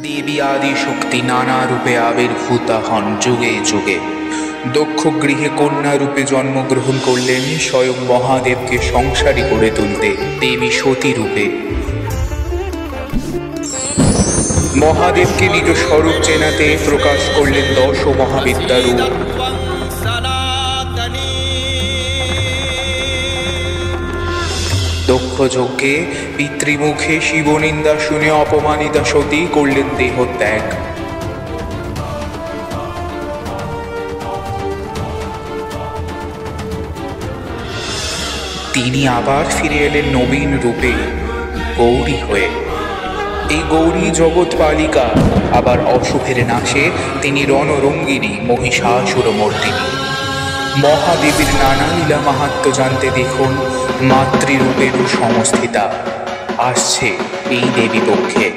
দেবী আদি শক্তি নানা রূপে আবির্ভূতা হন যুগে যুগে। দক্ষ গৃহে কন্যা রূপে জন্মগ্রহণ করলেন স্বয়ং মহাদেবকে সংসারী করে তুলতে দেবী সতী রূপে। মহাদেবকে নিজ স্বরূপ চেনাতে প্রকাশ করলেন দশ মহাবিদ্যা রূপ। দক্ষ যজ্ঞে পিতৃমুখে শিবনিন্দা শুনে অপমানিতা সতী করলেন দেহত্যাগ। তিনি আবার ফিরে এলেন নবীন রূপে গৌরী হয়ে। এই গৌরী জগৎ পালিকা, আবার অশুভের নাশে তিনি রণরঙ্গিনী মহিষাসুরমর্দিনী। মহাদেবীর নানা লীলা মাহাত্ম্য জানতে দেখুন মাতৃরূপের সমস্থিতা আসছে এই দেবী পক্ষে।